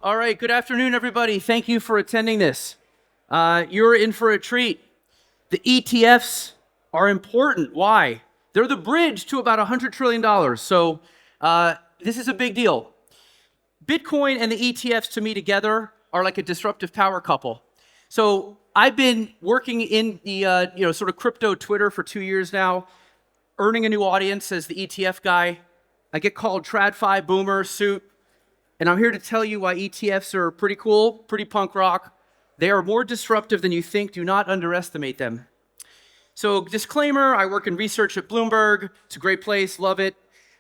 All right, good afternoon, everybody. Thank you for attending this. You're in for a treat. The ETFs are important. Why? They're the bridge to about $100 trillion. So this is a big deal. Bitcoin and the ETFs to me together are like a disruptive power couple. So I've been working in the sort of crypto Twitter for 2 years now, earning a new audience as the ETF guy. I get called TradFi, Boomer, Suit. And I'm here to tell you why ETFs are pretty cool, pretty punk rock. They are more disruptive than you think. Do not underestimate them. So disclaimer, I work in research at Bloomberg. It's a great place, love it.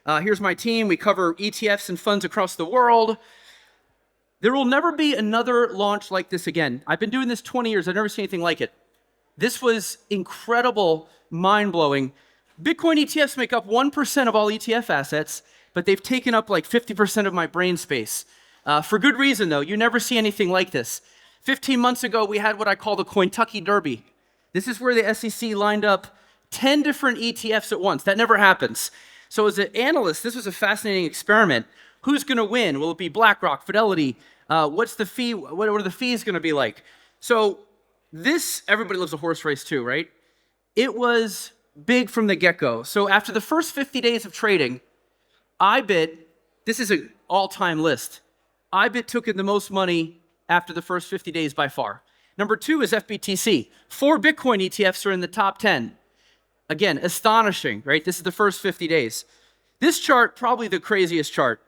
Here's my team. We cover ETFs and funds across the world. There will never be another launch like this again. I've been doing this 20 years. I've never seen anything like it. This was incredible, mind-blowing. Bitcoin ETFs make up 1% of all ETF assets, but they've taken up like 50% of my brain space. For good reason, though. You never see anything like this. 15 months ago, we had what I call the Cointucky Derby. This is where the SEC lined up 10 different ETFs at once. That never happens. So as an analyst, this was a fascinating experiment. Who's going to win? Will it be BlackRock, Fidelity? What's the fee? What are the fees going to be like? So this, everybody loves a horse race too, right? It was big from the get-go. So after the first 50 days of trading, IBIT, this is an all-time list. IBIT took in the most money after the first 50 days by far. Number 2 is FBTC. 4 Bitcoin ETFs are in the top 10. Again, astonishing, right? This is the first 50 days. This chart, probably the craziest chart.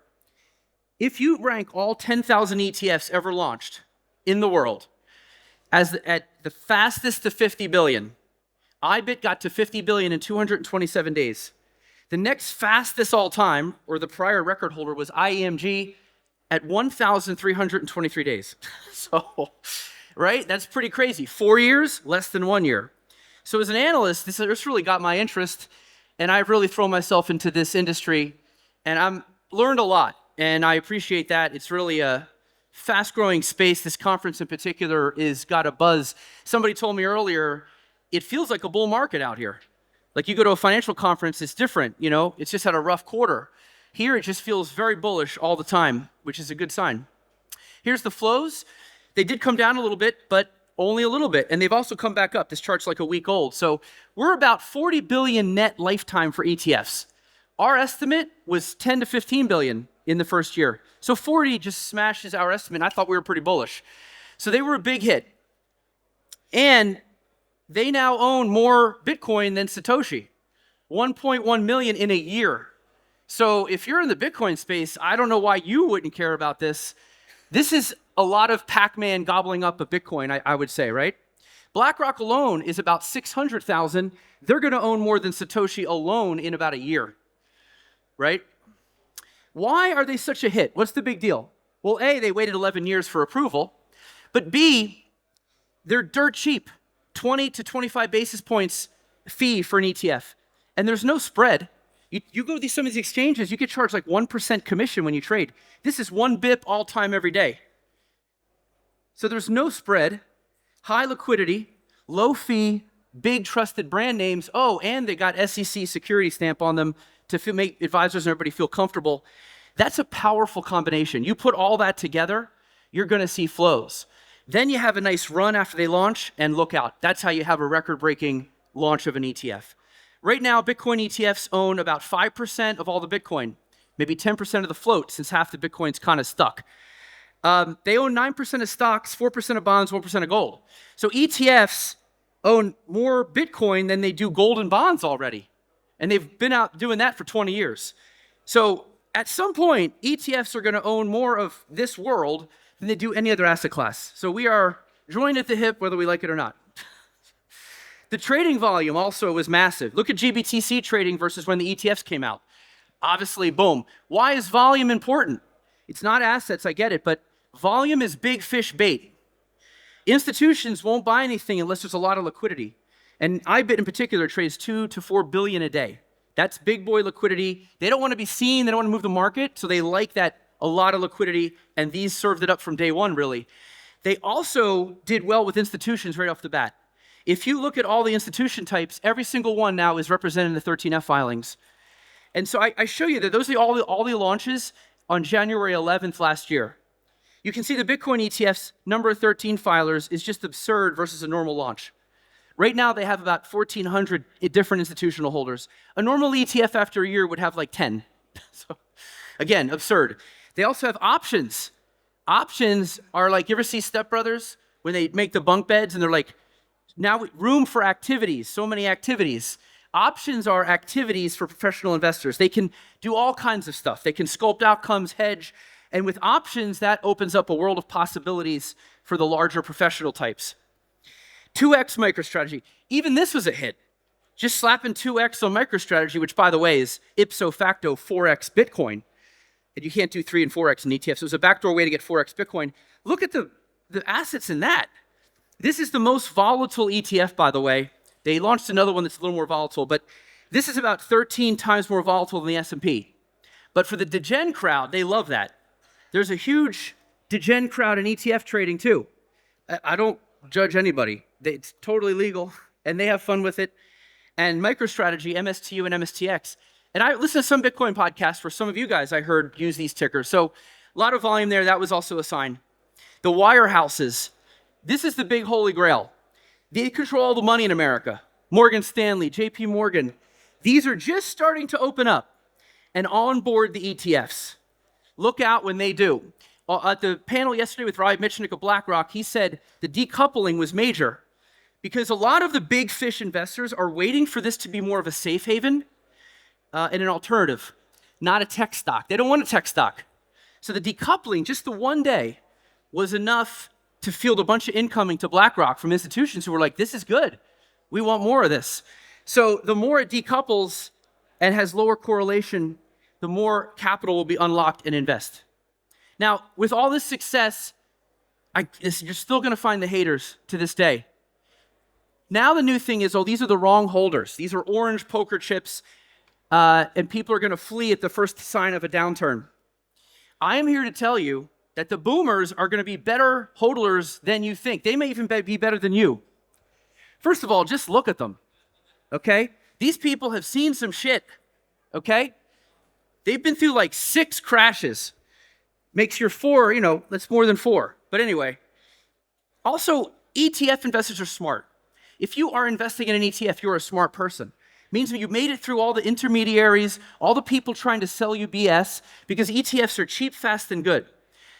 If you rank all 10,000 ETFs ever launched in the world at the fastest to 50 billion, IBIT got to 50 billion in 227 days. The next fastest all time, or the prior record holder, was IEMG at 1,323 days. So, right? That's pretty crazy. 4 years, less than 1 year. So as an analyst, this really got my interest, and I've really thrown myself into this industry, and I've learned a lot, and I appreciate that. It's really a fast-growing space. This conference in particular is got a buzz. Somebody told me earlier, it feels like a bull market out here. Like you go to a financial conference, it's different, you know? It's just had a rough quarter. Here, it just feels very bullish all the time, which is a good sign. Here's the flows. They did come down a little bit, but only a little bit. And they've also come back up. This chart's like a week old. So we're about 40 billion net lifetime for ETFs. Our estimate was 10 to 15 billion in the first year. So 40 just smashes our estimate. I thought we were pretty bullish. So they were a big hit. And they now own more Bitcoin than Satoshi. 1.1 million in a year. So if you're in the Bitcoin space, I don't know why you wouldn't care about this. This is a lot of Pac-Man gobbling up a Bitcoin, I would say, right? BlackRock alone is about 600,000. They're going to own more than Satoshi alone in about a year, right? Why are they such a hit? What's the big deal? Well, A, they waited 11 years for approval, but B, they're dirt cheap. 20 to 25 basis points fee for an ETF. And there's no spread. You go to some of these exchanges, you get charged like 1% commission when you trade. This is 1 BIP all time every day. So there's no spread, high liquidity, low fee, big trusted brand names. Oh, and they got SEC security stamp on them to make advisors and everybody feel comfortable. That's a powerful combination. You put all that together, you're going to see flows. Then you have a nice run after they launch, and look out. That's how you have a record-breaking launch of an ETF. Right now, Bitcoin ETFs own about 5% of all the Bitcoin, maybe 10% of the float, since half the Bitcoin's kind of stuck. They own 9% of stocks, 4% of bonds, 1% of gold. So ETFs own more Bitcoin than they do gold and bonds already. And they've been out doing that for 20 years. So at some point, ETFs are going to own more of this world than they do any other asset class. So we are joined at the hip, whether we like it or not. The trading volume also was massive. Look at GBTC trading versus when the ETFs came out. Obviously, boom. Why is volume important? It's not assets, I get it, but volume is big fish bait. Institutions won't buy anything unless there's a lot of liquidity. And IBIT in particular trades 2 to 4 billion a day. That's big boy liquidity. They don't want to be seen. They don't want to move the market. So they like that a lot of liquidity. And these served it up from day one, really. They also did well with institutions right off the bat. If you look at all the institution types, every single one now is represented in the 13F filings. And so I show you that those are all the launches on January 11th last year. You can see the Bitcoin ETF's number of 13 filers is just absurd versus a normal launch. Right now, they have about 1,400 different institutional holders. A normal ETF after a year would have like 10. So, again, absurd. They also have options. Options are like, you ever see Step Brothers when they make the bunk beds and they're like, now room for activities, so many activities. Options are activities for professional investors. They can do all kinds of stuff. They can sculpt outcomes, hedge, and with options, that opens up a world of possibilities for the larger professional types. 2x MicroStrategy. Even this was a hit. Just slapping 2x on MicroStrategy, which, by the way, is ipso facto 4x Bitcoin. And you can't do 3 and 4x in ETFs. So it was a backdoor way to get 4x Bitcoin. Look at the assets in that. This is the most volatile ETF, by the way. They launched another one that's a little more volatile, but this is about 13 times more volatile than the S&P. But for the degen crowd, they love that. There's a huge degen crowd in ETF trading too. I don't judge anybody. It's totally legal, and they have fun with it. And MicroStrategy, MSTU, and MSTX. And I listen to some Bitcoin podcasts where some of you guys I heard use these tickers. So a lot of volume there. That was also a sign. The wirehouses. This is the big holy grail. They control all the money in America. Morgan Stanley, JP Morgan. These are just starting to open up and onboard the ETFs. Look out when they do. At the panel yesterday with Rob Mitchnick of BlackRock, he said the decoupling was major because a lot of the big fish investors are waiting for this to be more of a safe haven and an alternative, not a tech stock. They don't want a tech stock. So the decoupling, just the one day, was enough to field a bunch of incoming to BlackRock from institutions who were like, this is good. We want more of this. So the more it decouples and has lower correlation, the more capital will be unlocked and invest. Now, with all this success, you're still going to find the haters to this day. Now the new thing is, oh, these are the wrong holders. These are orange poker chips, and people are going to flee at the first sign of a downturn. I am here to tell you that the boomers are going to be better hodlers than you think. They may even be better than you. First of all, just look at them, okay? These people have seen some shit, okay? They've been through like 6 crashes. Makes your 4, that's more than 4. But anyway, also, ETF investors are smart. If you are investing in an ETF, you're a smart person. It means that you made it through all the intermediaries, all the people trying to sell you BS, because ETFs are cheap, fast, and good.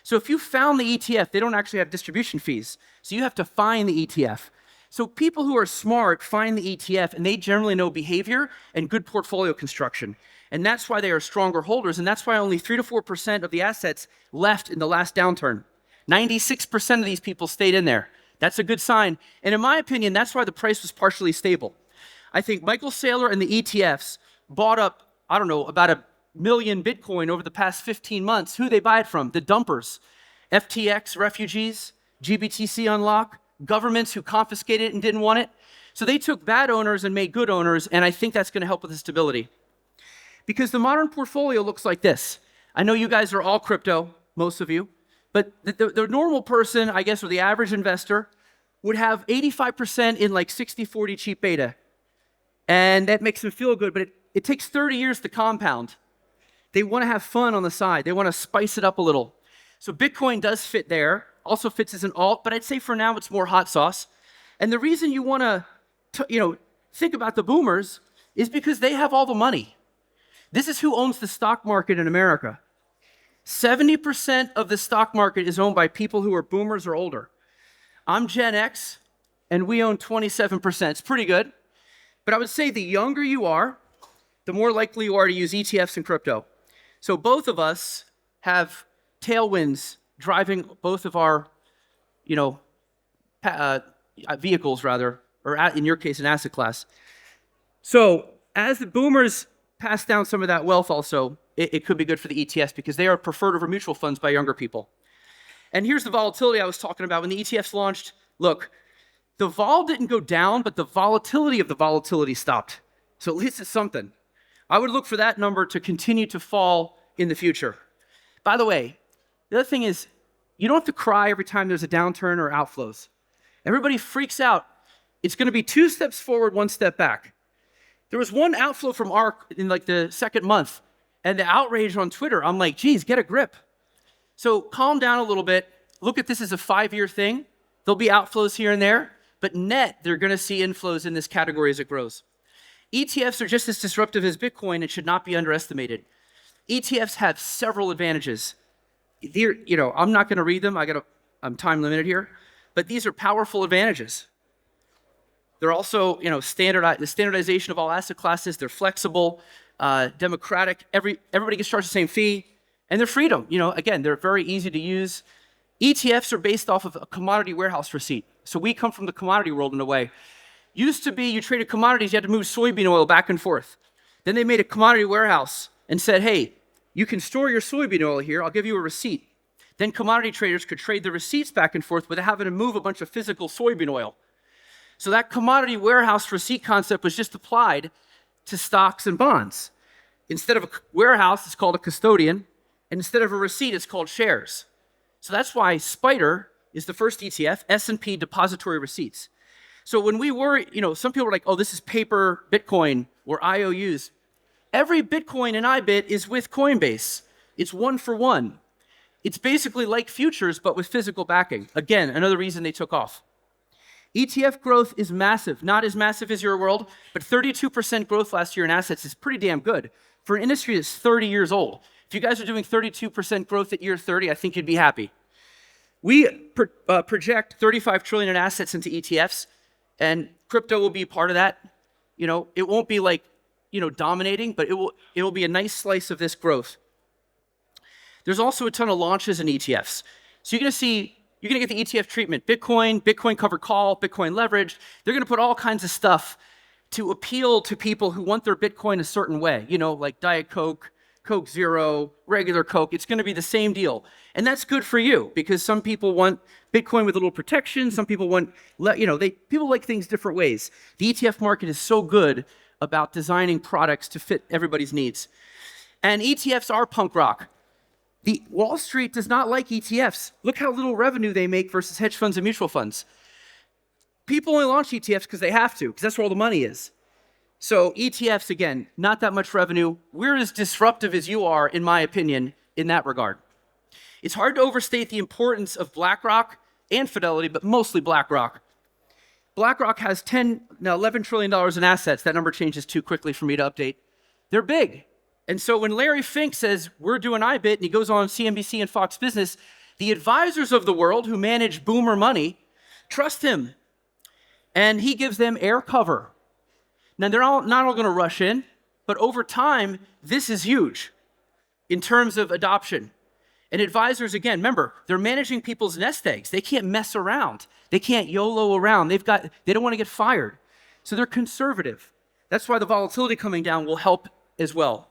So if you found the ETF, they don't actually have distribution fees. So you have to find the ETF. So people who are smart find the ETF, and they generally know behavior and good portfolio construction. And that's why they are stronger holders, and that's why only 3 to 4% of the assets left in the last downturn. 96% of these people stayed in there. That's a good sign. And in my opinion, that's why the price was partially stable. I think Michael Saylor and the ETFs bought up, about 1 million Bitcoin over the past 15 months. Who they buy it from? The dumpers. FTX refugees, GBTC unlock, governments who confiscated it and didn't want it. So they took bad owners and made good owners, and I think that's going to help with the stability. Because the modern portfolio looks like this. I know you guys are all crypto, most of you, but the normal person, I guess, or the average investor, would have 85% in like 60-40 cheap beta. And that makes them feel good, but it takes 30 years to compound. They want to have fun on the side. They want to spice it up a little. So Bitcoin does fit there, also fits as an alt, but I'd say for now it's more hot sauce. And the reason you want to think about the boomers is because they have all the money. This is who owns the stock market in America. 70% of the stock market is owned by people who are boomers or older. I'm Gen X, and we own 27%. It's pretty good. But I would say the younger you are, the more likely you are to use ETFs and crypto. So both of us have tailwinds driving both of our, vehicles rather, or in your case, an asset class. So as the boomers pass down some of that wealth also, it could be good for the ETFs because they are preferred over mutual funds by younger people. And here's the volatility I was talking about. When the ETFs launched, look, the vol didn't go down, but the volatility of the volatility stopped. So at least it's something. I would look for that number to continue to fall in the future. By the way, the other thing is, you don't have to cry every time there's a downturn or outflows. Everybody freaks out. It's going to be 2 steps forward, 1 step back. There was one outflow from ARK in like the second month, and the outrage on Twitter, I'm like, geez, get a grip. So calm down a little bit. look at this as a 5-year thing. There'll be outflows here and there, but net, they're going to see inflows in this category as it grows. ETFs are just as disruptive as Bitcoin and should not be underestimated. ETFs have several advantages. I'm not going to read them. I'm time limited here, but these are powerful advantages. They're also, the standardization of all asset classes. They're flexible, democratic. Everybody gets charged the same fee, and they're freedom. Again, they're very easy to use. ETFs are based off of a commodity warehouse receipt. So we come from the commodity world in a way. Used to be you traded commodities, you had to move soybean oil back and forth. Then they made a commodity warehouse and said, hey, you can store your soybean oil here. I'll give you a receipt. Then commodity traders could trade the receipts back and forth without having to move a bunch of physical soybean oil. So that commodity warehouse receipt concept was just applied to stocks and bonds. Instead of a warehouse, it's called a custodian. And instead of a receipt, it's called shares. So that's why SPDR is the first ETF, S&P Depository Receipts. So when we were, some people are like, oh, this is paper Bitcoin or IOUs. Every Bitcoin in IBIT is with Coinbase. It's 1-for-1. It's basically like futures, but with physical backing. Again, another reason they took off. ETF growth is massive. Not as massive as your world, but 32% growth last year in assets is pretty damn good for an industry that's 30 years old. If you guys are doing 32% growth at year 30, I think you'd be happy. We project 35 trillion in assets into ETFs, and crypto will be part of that. It won't be like, dominating, but it will be a nice slice of this growth. There's also a ton of launches in ETFs. So you're going to get the ETF treatment, Bitcoin covered call, Bitcoin leveraged. They're going to put all kinds of stuff to appeal to people who want their Bitcoin a certain way, like Diet Coke, Coke Zero, regular Coke. It's going to be the same deal. And that's good for you because some people want Bitcoin with a little protection. Some people want, people like things different ways. The ETF market is so good about designing products to fit everybody's needs. And ETFs are punk rock. The Wall Street does not like ETFs. Look how little revenue they make versus hedge funds and mutual funds. People only launch ETFs because they have to, because that's where all the money is. So ETFs, again, not that much revenue. We're as disruptive as you are, in my opinion, in that regard. It's hard to overstate the importance of BlackRock and Fidelity, but mostly BlackRock. BlackRock has $11 trillion in assets. That number changes too quickly for me to update. They're big. And so when Larry Fink says, we're doing IBIT, and he goes on CNBC and Fox Business, the advisors of the world who manage boomer money trust him. And he gives them air cover. Now, they're not all going to rush in, but over time, this is huge in terms of adoption. And advisors, again, remember, they're managing people's nest eggs. They can't mess around. They can't YOLO around. They don't want to get fired. So they're conservative. That's why the volatility coming down will help as well.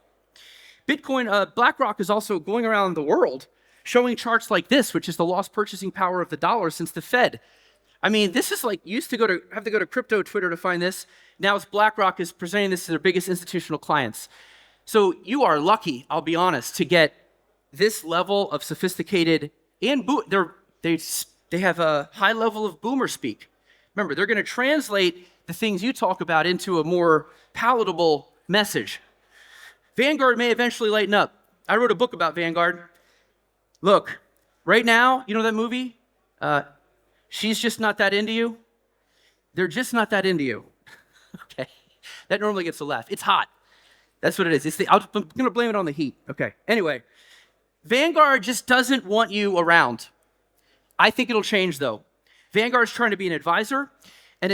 BlackRock is also going around the world showing charts like this, which is the lost purchasing power of the dollar since the Fed. I mean, this is like, you used to have to go to crypto Twitter to find this. Now it's BlackRock is presenting this to their biggest institutional clients. So you are lucky, I'll be honest, to get this level of sophisticated, and they have a high level of boomer speak. Remember, they're going to translate the things you talk about into a more palatable message. Vanguard may eventually lighten up. I wrote a book about Vanguard. Look, right now, you know that movie? She's Just Not That Into You? They're just not that into you. Okay. That normally gets a laugh. It's hot. That's what it is. I'm going to blame it on the heat. Okay. Anyway, Vanguard just doesn't want you around. I think it'll change, though. Vanguard's trying to be an advisor, and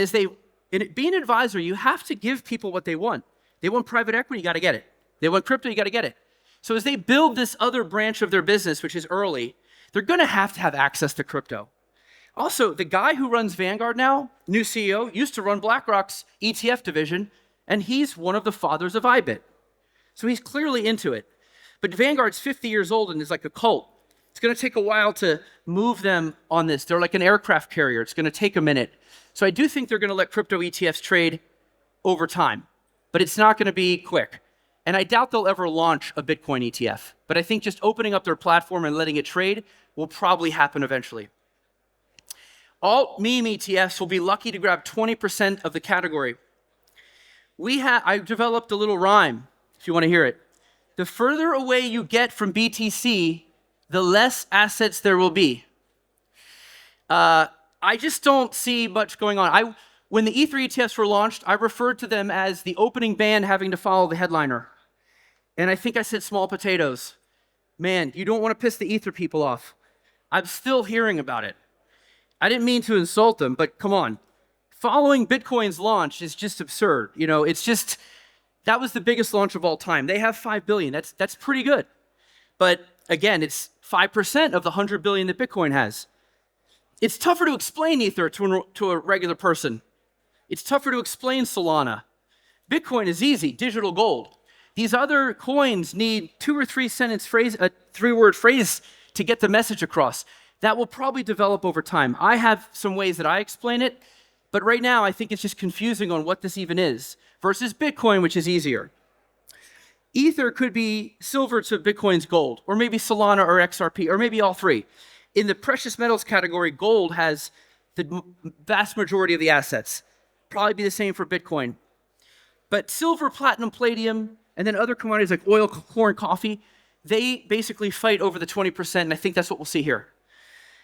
being an advisor, you have to give people what they want. They want private equity, you got to get it. They want crypto, you got to get it. So as they build this other branch of their business, which is early, they're going to have access to crypto. Also, the guy who runs Vanguard now, new CEO, used to run BlackRock's ETF division, and he's one of the fathers of IBIT. So he's clearly into it. But Vanguard's 50 years old and is like a cult. It's going to take a while to move them on this. They're like an aircraft carrier. It's going to take a minute. So I do think they're going to let crypto ETFs trade over time, but it's not going to be quick. And I doubt they'll ever launch a Bitcoin ETF. But I think just opening up their platform and letting it trade will probably happen eventually. Alt meme ETFs will be lucky to grab 20% of the category. I developed a little rhyme, if you want to hear it. The further away you get from BTC, the less assets there will be. I just don't see much going on. When the Ether ETFs were launched, I referred to them as the opening band having to follow the headliner. And I think I said small potatoes. Man, you don't want to piss the Ether people off. I'm still hearing about it. I didn't mean to insult them, but come on. Following Bitcoin's launch is just absurd. That was the biggest launch of all time. They have 5 billion. That's pretty good. But again, it's 5% of the 100 billion that Bitcoin has. It's tougher to explain Ether to a regular person. It's tougher to explain Solana. Bitcoin is easy, digital gold. These other coins need 2 or 3 sentence phrase, a 3-word phrase to get the message across. That will probably develop over time. I have some ways that I explain it, but right now I think it's just confusing on what this even is versus Bitcoin, which is easier. Ether could be silver to Bitcoin's gold, or maybe Solana or XRP, or maybe all three. In the precious metals category, gold has the vast majority of the assets. Probably be the same for Bitcoin. But silver, platinum, palladium, and then other commodities like oil, corn, coffee, they basically fight over the 20%, and I think that's what we'll see here.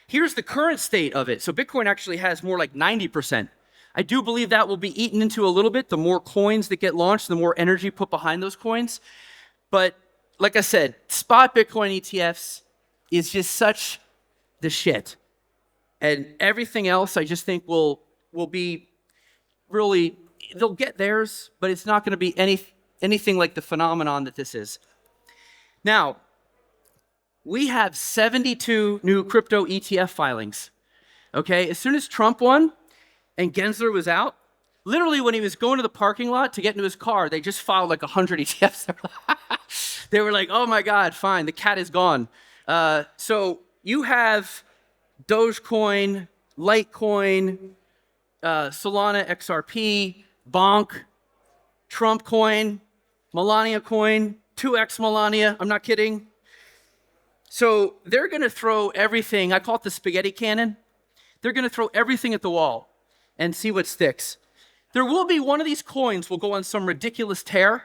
Here's the current state of it. So Bitcoin actually has more like 90%. I do believe that will be eaten into a little bit. The more coins that get launched, the more energy put behind those coins. But like I said, spot Bitcoin ETFs is just such the shit. And everything else I just think will be really, they'll get theirs, but it's not going to be anything like the phenomenon that this is. Now, we have 72 new crypto ETF filings. Okay, as soon as Trump won and Gensler was out, literally when he was going to the parking lot to get into his car, they just filed like 100 ETFs. They were like, oh my God, fine, the cat is gone. So you have Dogecoin, Litecoin, Solana XRP, Bonk, Trump coin, Melania coin, 2x Melania, I'm not kidding. So they're going to throw everything, I call it the spaghetti cannon. They're going to throw everything at the wall and see what sticks. There will be one of these coins will go on some ridiculous tear,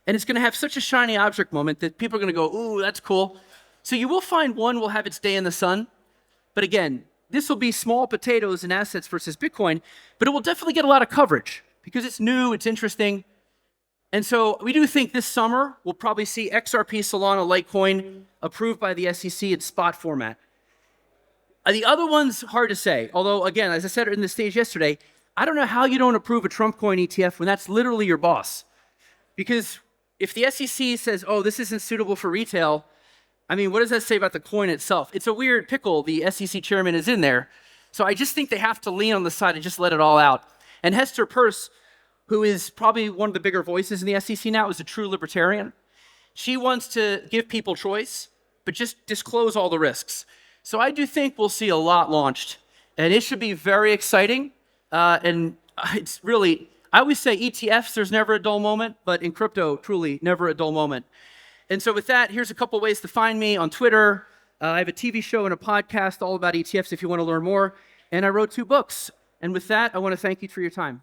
and it's going to have such a shiny object moment that people are going to go, ooh, that's cool. So you will find one will have its day in the sun. But again, this will be small potatoes in assets versus Bitcoin, but it will definitely get a lot of coverage because it's new, it's interesting. And so we do think this summer we'll probably see XRP, Solana, Litecoin approved by the SEC in spot format. The other one's hard to say, although again, as I said in the stage yesterday, I don't know how you don't approve a Trump coin ETF when that's literally your boss. Because if the SEC says, oh, this isn't suitable for retail, I mean, what does that say about the coin itself? It's a weird pickle the SEC chairman is in there. So I just think they have to lean on the side and just let it all out. And Hester Peirce, who is probably one of the bigger voices in the SEC now, is a true libertarian. She wants to give people choice, but just disclose all the risks. So I do think we'll see a lot launched. And it should be very exciting. And it's really, I always say ETFs, there's never a dull moment, but in crypto, truly never a dull moment. And so with that, here's a couple ways to find me on Twitter. I have a TV show and a podcast all about ETFs if you want to learn more. And I wrote 2 books. And with that, I want to thank you for your time.